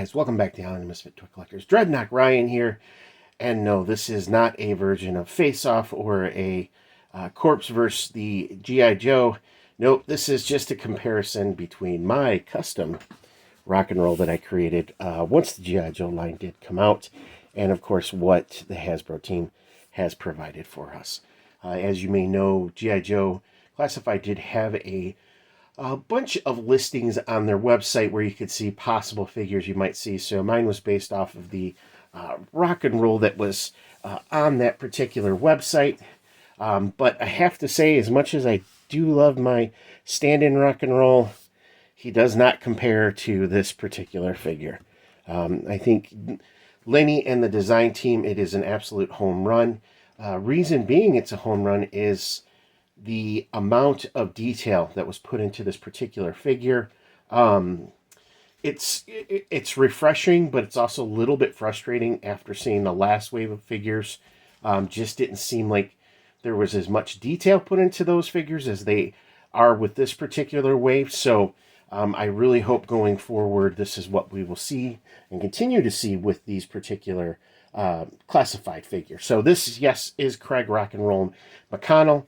guys, welcome back to Allen Misfit Toy Collectors. Dreadnought Ryan here, and no, this is not a version of Face Off or a Corpse versus the G.I. Joe. Nope, this is just a comparison between my custom rock and roll that I created once the G.I. Joe line did come out, and of course what the Hasbro team has provided for us. As you may know, G.I. Joe Classified did have a bunch of listings on their website where you could see possible figures you might see. So mine was based off of the rock and roll that was on that particular website. But I have to say, as much as I do love my stand-in rock and roll, he does not compare to this particular figure. I think Lenny and the design team, it is an absolute home run. Reason being it's a home run is the amount of detail that was put into this particular figure. It's refreshing, but it's also a little bit frustrating after seeing the last wave of figures. Just didn't seem like there was as much detail put into those figures as they are with this particular wave. So I really hope going forward this is what we will see and continue to see with these particular classified figures. So this, yes, is Craig Rock and Roll McConnell.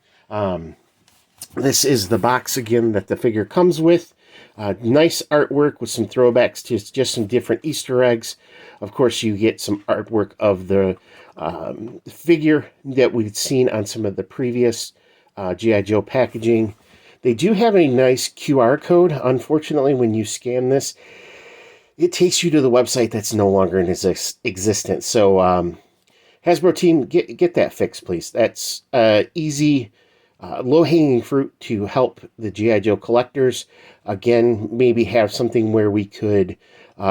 This is the box again that the figure comes with. Nice artwork with some throwbacks to just some different Easter eggs. Of course, you get some artwork of the figure that we've seen on some of the previous G.I. Joe packaging. They do have a nice QR code. Unfortunately, when you scan this, it takes you to the website that's no longer in existence. So, Hasbro team, get that fixed, please. That's easy, low-hanging fruit to help the G.I. Joe collectors. Again, maybe have something where we could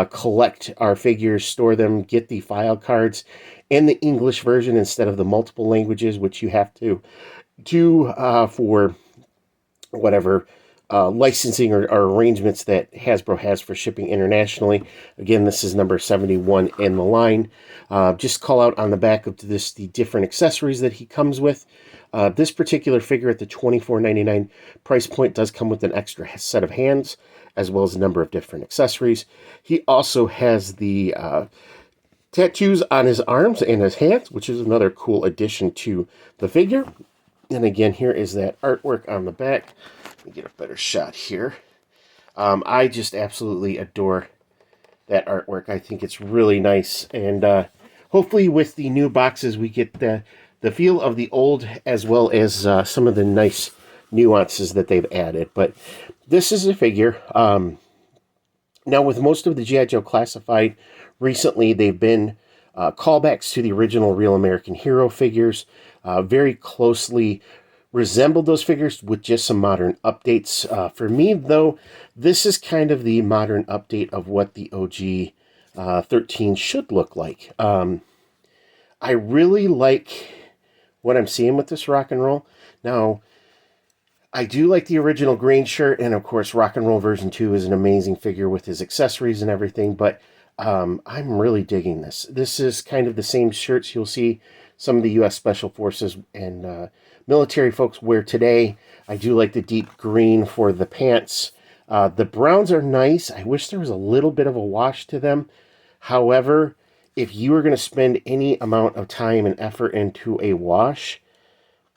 collect our figures, store them, get the file cards and the English version instead of the multiple languages, which you have to do for whatever licensing or arrangements that Hasbro has for shipping internationally. Again, this is number 71 in the line. Just call out on the back of this the different accessories that he comes with. This particular figure at the $24.99 price point does come with an extra set of hands, as well as a number of different accessories. He also has the tattoos on his arms and his hands, which is another cool addition to the figure. And again, here is that artwork on the back. Let me get a better shot here. I just absolutely adore that artwork. I think it's really nice. And hopefully with the new boxes, we get the feel of the old as well as some of the nice nuances that they've added. But this is a figure. Now, with most of the G.I. Joe Classified, recently they've been callbacks to the original Real American Hero figures. Very closely resembled those figures with just some modern updates. For me, though, this is kind of the modern update of what the OG 13 should look like. I really like what I'm seeing with this rock and roll. Now, I do like the original green shirt, and of course, Rock and Roll version 2 is an amazing figure with his accessories and everything, but I'm really digging this. This is kind of the same shirts you'll see some of the U.S. Special Forces and military folks wear today. I do like the deep green for the pants. The browns are nice. I wish there was a little bit of a wash to them. However, if you were going to spend any amount of time and effort into a wash,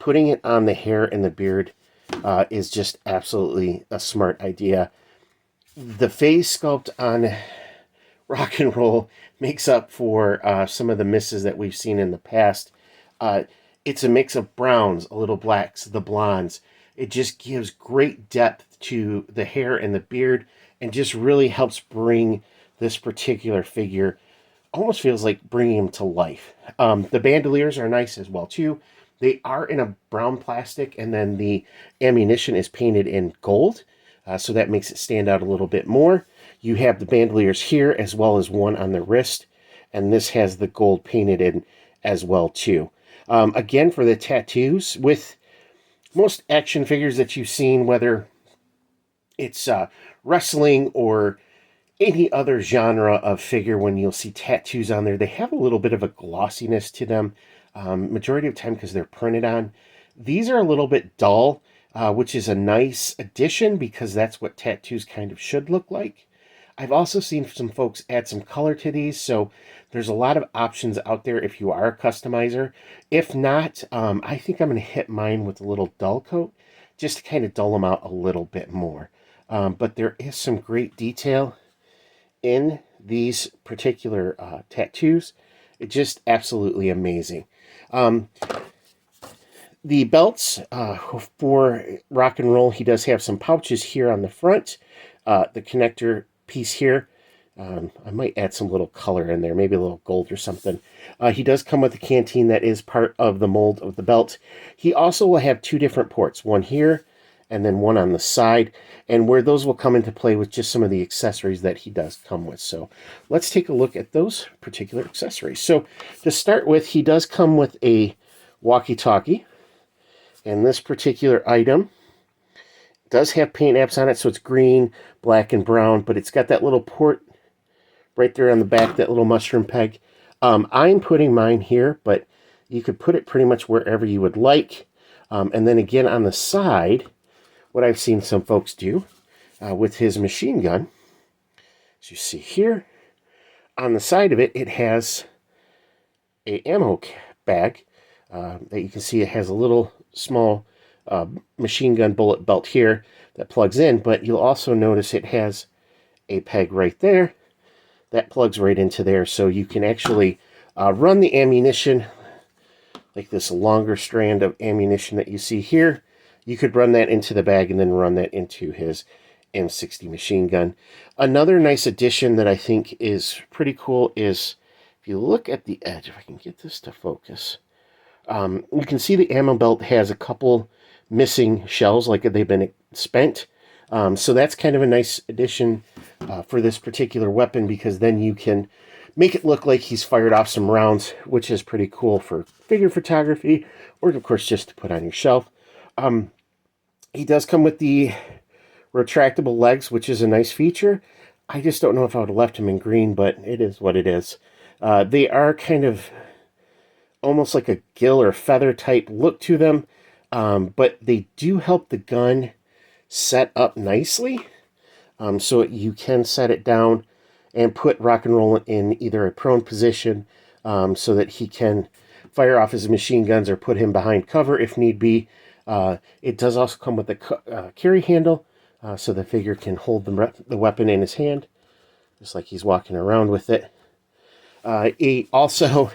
putting it on the hair and the beard is just absolutely a smart idea. The face sculpt on Rock and Roll makes up for some of the misses that we've seen in the past. It's a mix of browns, a little blacks, the blondes. It just gives great depth to the hair and the beard and just really helps bring this particular figure, almost feels like bringing him to life. The bandoliers are nice as well, too. They are in a brown plastic, and then the ammunition is painted in gold, so that makes it stand out a little bit more. You have the bandoliers here, as well as one on the wrist, and this has the gold painted in as well, too. Again, for the tattoos, with most action figures that you've seen, whether it's wrestling or any other genre of figure, when you'll see tattoos on there, they have a little bit of a glossiness to them, majority of the time because they're printed on. These are a little bit dull, which is a nice addition because that's what tattoos kind of should look like. I've also seen some folks add some color to these, so there's a lot of options out there if you are a customizer. If not, I think I'm going to hit mine with a little dull coat just to kind of dull them out a little bit more. But there is some great detail in these particular tattoos. It's just absolutely amazing. The belts for rock and roll, he does have some pouches here on the front. The connector piece here, I might add some little color in there, maybe a little gold or something. He does come with a canteen that is part of the mold of the belt. He also will have two different ports, one here and then one on the side, and where those will come into play with just some of the accessories that he does come with. So let's take a look at those particular accessories. So to start with, he does come with a walkie-talkie, and this particular item does have paint apps on it, so it's green, black, and brown, but it's got that little port right there on the back, that little mushroom peg. I'm putting mine here, but you could put it pretty much wherever you would like. And then again on the side, what I've seen some folks do with his machine gun, as you see here, on the side of it, it has a ammo bag that you can see it has a little small machine gun bullet belt here that plugs in, but you'll also notice it has a peg right there that plugs right into there, so you can actually run the ammunition, like this longer strand of ammunition that you see here. You could run that into the bag and then run that into his M60 machine gun. Another nice addition that I think is pretty cool is, if you look at the edge, if I can get this to focus, you can see the ammo belt has a couple missing shells, like they've been spent. So that's kind of a nice addition for this particular weapon, because then you can make it look like he's fired off some rounds, which is pretty cool for figure photography, or of course just to put on your shelf. He does come with the retractable legs, which is a nice feature. I just don't know if I would have left him in green, but it is what it is. They are kind of almost like a gill or feather type look to them, but they do help the gun set up nicely, so you can set it down and put rock and roll in either a prone position, so that he can fire off his machine guns or put him behind cover if need be. It does also come with a carry handle, so the figure can hold the weapon in his hand, just like he's walking around with it. Also,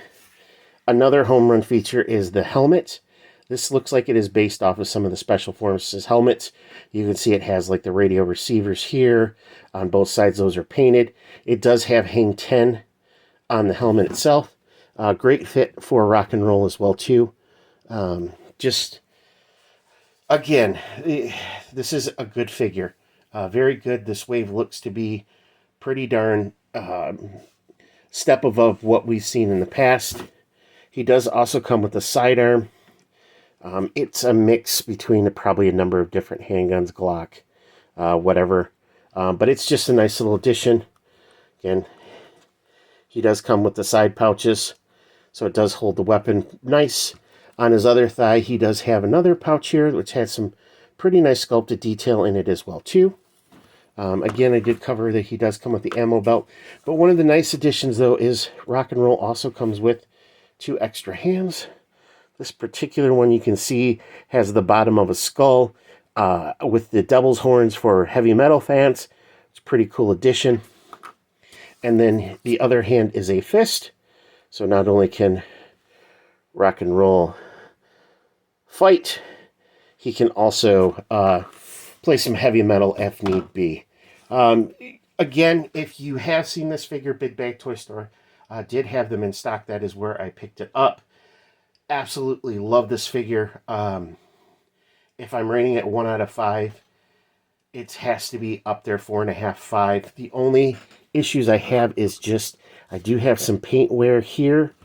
another home run feature is the helmet. This looks like it is based off of some of the Special Forces helmets. You can see it has like the radio receivers here. On both sides, those are painted. It does have Hang 10 on the helmet itself. Great fit for rock and roll as well, too. Just, again, this is a good figure. Very good. This wave looks to be pretty darn step above what we've seen in the past. He does also come with a sidearm. It's a mix between probably a number of different handguns, Glock, whatever. But it's just a nice little addition. Again, he does come with the side pouches, so it does hold the weapon nice. On his other thigh, he does have another pouch here, which has some pretty nice sculpted detail in it as well, too. Again, I did cover that he does come with the ammo belt. But one of the nice additions, though, is rock and roll also comes with 2 extra hands. This particular one you can see has the bottom of a skull with the devil's horns for heavy metal fans. It's a pretty cool addition. And then the other hand is a fist. So not only can rock and roll fight, he can also play some heavy metal if need be. Again, if you have seen this figure, Big Bag Toy Store did have them in stock. That is where I picked it up. Absolutely love this figure. If I'm rating it 1 out of 5, it has to be up there 4.5, 5. The only issues I have is just I do have some paint wear here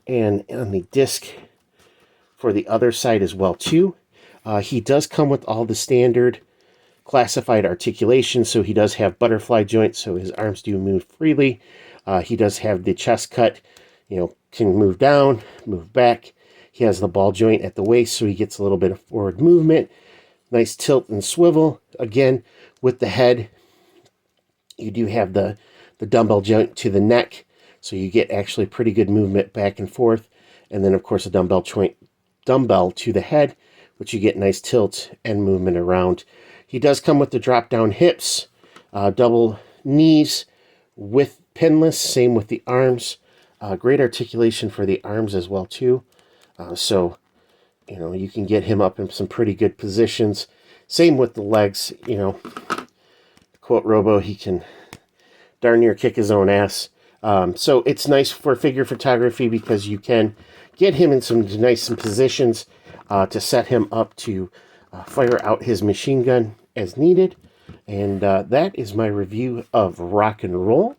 and on the disc for the other side as well too. He does come with all the standard classified articulation, so he does have butterfly joints, so his arms do move freely. He does have the chest cut, can move down, move back. He has the ball joint at the waist, so he gets a little bit of forward movement. Nice tilt and swivel. Again, with the head, You do have the dumbbell joint to the neck, so you get actually pretty good movement back and forth. And then, of course, a dumbbell to the head, which you get nice tilt and movement around. He does come with the drop-down hips, double knees with pinless, same with the arms. Great articulation for the arms as well, too. So, you can get him up in some pretty good positions. Same with the legs, quote Robo, he can darn near kick his own ass. So it's nice for figure photography because you can get him in some nice positions to set him up to fire out his machine gun as needed. And that is my review of Rock and Roll.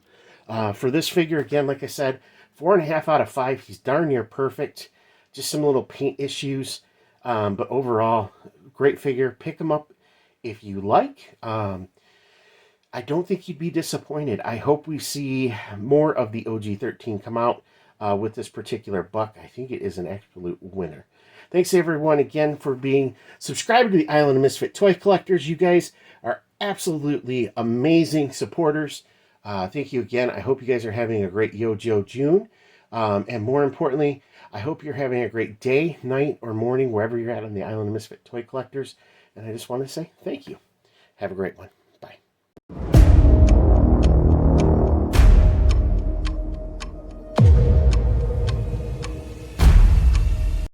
For this figure, again, like I said, 4.5 out of 5. He's darn near perfect. Just some little paint issues. But overall, great figure. Pick him up if you like. I don't think you'd be disappointed. I hope we see more of the OG-13 come out with this particular buck. I think it is an absolute winner. Thanks everyone again for being subscribed to the Island of Misfit Toy Collectors. You guys are absolutely amazing supporters. Thank you again. I hope you guys are having a great Yo-Jo June. And more importantly, I hope you're having a great day, night, or morning, wherever you're at on the Island of Misfit Toy Collectors. And I just want to say thank you. Have a great one.